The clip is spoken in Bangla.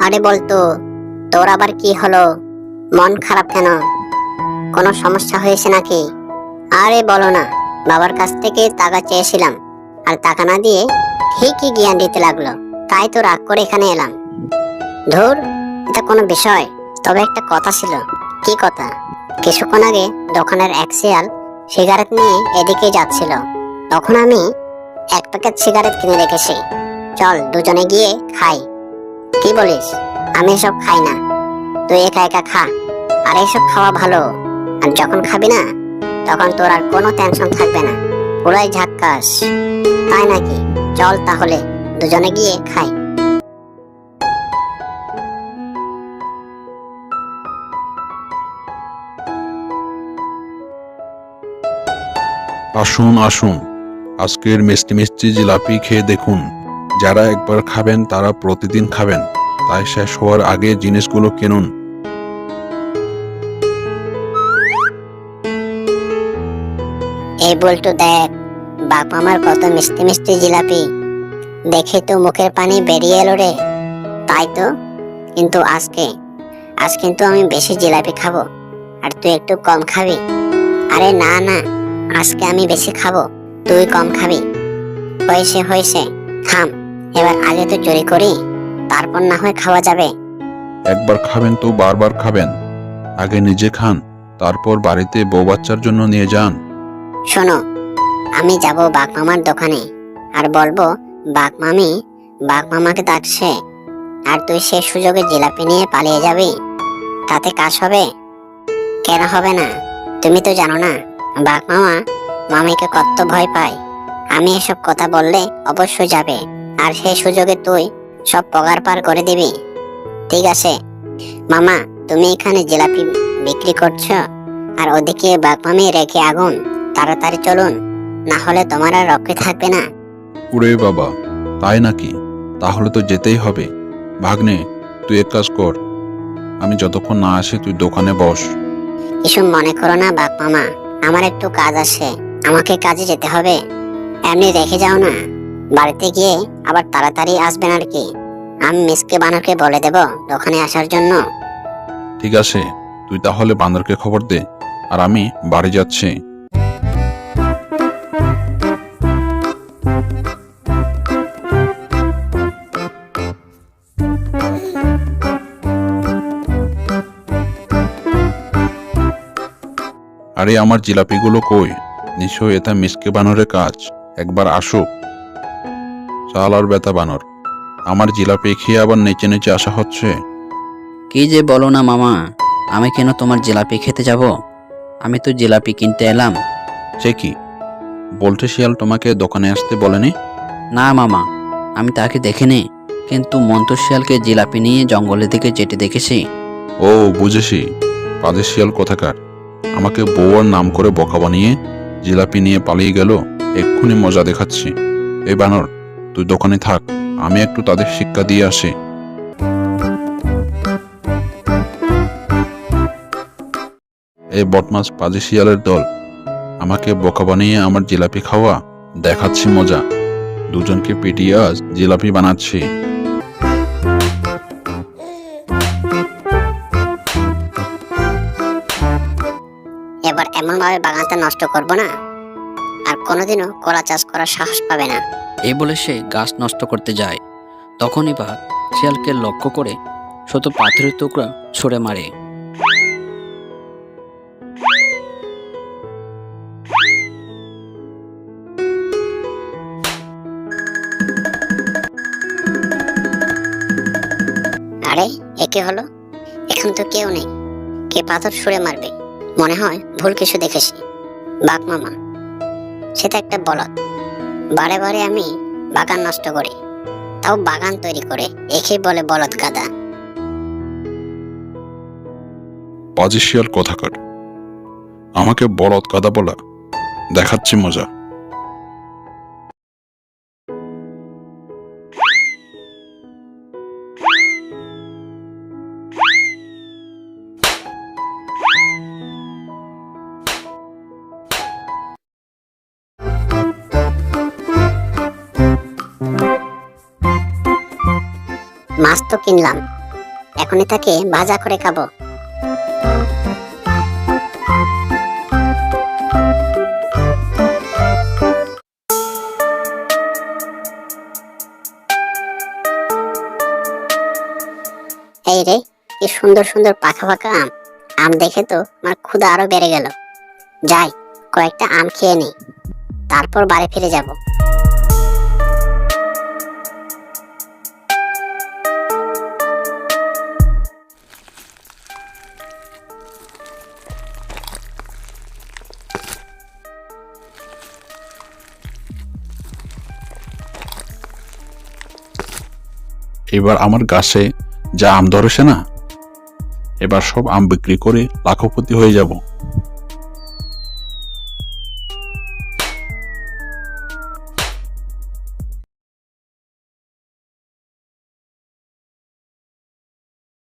আরে বলতো, তোর আবার কি হলো? মন খারাপ কেন? কোনো সমস্যা হয়েছে নাকি? আরে বলো না, বাবার কাছ থেকে টাকা চেয়েছিলাম, আর টাকা না দিয়ে ঠিকই জ্ঞান দিতে লাগলো। তাই তো রাগ করে এখানে এলাম। ধুর, এটা কোনো বিষয়? তবে একটা কথা ছিল। কি কথা? কিছুক্ষণ আগে দোকানের এক শিয়াল সিগারেট নিয়ে এদিকে যাচ্ছিল। তখন আমি এক প্যাকেট সিগারেট কিনে রেখেছি। চল দুজনে গিয়ে খাই। কি বলিস? আমি এসব খাই না, তুই একা একা খা। আর এসব খাওয়া ভালো। আর যখন খাবি না, তখন তোর আর কোনো টেনশন থাকবে না, পুরাই ঝাক্কাস। তাই নাকি? চল তাহলে দুজনে গিয়ে খাই। আসুন আসুন, আজকের মিষ্টি মিষ্টি জিলাপি খেয়ে দেখুন। যারা একবার খাবেন তারা প্রতিদিন খাবেন, তাই শেষ হওয়ার আগে জিনিসগুলো কিনুন। এই বল্টু দেখ, বাপ আমার কত মিষ্টি মিষ্টি জিলাপি। দেখে তো মুখের পানি বেরিয়ে এলো রে। তাই তো, কিন্তু আজ কিন্তু আমি বেশি জিলাপি খাবো, আর তুই একটু কম খাবি। আরে না না, আজকে আমি বেশি খাবো, তুই কম খাবি। হয়েছে হয়েছে, থাম। এবার আগে তো চুরি করি, তারপর না হয় খাওয়া যাবে। একবার খাবেন তো বারবার খাবেন। আগে নিজে খান, তারপর বাড়িতে বউ বাচ্চার জন্য নিয়ে যান। শোনো, আমি যাব বাঘ মামার দোকানে, আর বলবো বাঘ মামাকে ডাকছে। আর তুই সে সুযোগে জিলাপি নিয়ে পালিয়ে যাবি। তাতে কাজ হবে? কেন হবে না? তুমি তো জানো না, বাঘ মামা মামিকে কত ভয় পায়। আমি এসব কথা বললে অবশ্যই যাবে, আর সেই সুযোগে তুই সব পগার পার করে দিবি। ঠিক আছে মামা, তুমি এখানে জিলাপি বিক্রি করছো, আর ওদিকে বাঘ মামি রেখে আগুন। তাড়াতাড়ি চলুন, না হলে তোমার আর রক্ষে থাকবে না। ওরে বাবা, তাই নাকি? তাহলে তো যেতেই হবে। ভাগ্নে, তুই এক কাজ কর, আমি যতক্ষণ না আসি তুই দোকানে বস। কিছু মনে করো না বাঘ মামা, আমার একটু কাজ আছে, আমাকে কাজে যেতে হবে। এমনি রেখে যাও না, বাড়িতে গিয়ে আবার তাড়াতাড়ি আসবেন আর কি। আমি মিসকে বানরকে বলে দেব দোকানে আসার জন্য। ঠিক আছে, তুই তাহলে বান্দরকে খবর দে, আর আমি বাড়ি যাচ্ছি। আরে আমার জিলাপিগুলো কই? নিশ্চয় এটা মিসকে বানরের কাজ। একবার আসুক। চাল আর বেতা বানর, আমার জিলাপি খেয়ে আবার নেচে নেচে আসা হচ্ছে। কি যে বলো না মামা, আমি কেন তোমার জিলাপি খেতে যাব? আমি তো জিলাপি কিনতে এলাম। সে কি, বলতে শিয়াল তোমাকে দোকানে আসতে বলেনি? না মামা, আমি তাকে দেখিনি, কিন্তু মন্টু শিয়ালকে জিলাপি নিয়ে জঙ্গলের দিকে যেতে দেখেছি। ও বুঝেছি, পাজে শিয়াল কোথাকার আমাকে বউয়ার নাম করে বকা বানিয়ে জিলাপি নিয়ে পালিয়ে গেল। এক্ষুনি মজা দেখাচ্ছি। এই বানর, তুই দোকানে থাক, আমি একটু তাদের শিক্ষা দিয়ে আসি। এই বদমাস পাজি শিয়ালের দল, আমাকে বোকা বানিয়ে আমার জিলাপি খাওয়া, দেখাচ্ছি মজা। দুজনকে পিটিয়ে আজ জিলাপি বানাচ্ছি। এবার এমন ভাবে বাগানটা নষ্ট করব না, আর কোনোদিনও কলা চাষ করার সাহস পাবে না। এই বলে সে গাছ নষ্ট করতে যায়। তখনই বাঘ শিয়ালকে লক্ষ্য করে শত পাথরের টুকরা ছুঁড়ে মারে। আরে একে হলো, এখন তো কেউ নেই, কে পাথর ছুঁড়ে মারবে? মনে হয় ভুল কিছু দেখেছি। বাঘ মামা, সেটা একটা বলদ। বারে বারে আমি বাগান নষ্ট করি, তাও বাগান তৈরি করে একে বলে বলদ গাদা। পাজি শিয়াল কোথাকার, আমাকে বলদ কাদা বলা, দেখাচ্ছি মজা। মাছ তো কিনলাম, এখনই তাকে ভাজা করে খাবো। এই রে, কি সুন্দর সুন্দর পাকা পাকা আম। আম দেখে তো আমার ক্ষুধা আরো বেড়ে গেল। যাই, কয়েকটা আম খেয়ে নেই, তারপর বাড়ি ফিরে যাব। এবার আমার গাছে যা আম ধরেছে না, এবার সব আম বিক্রি করে লাখপতি হয়ে যাব।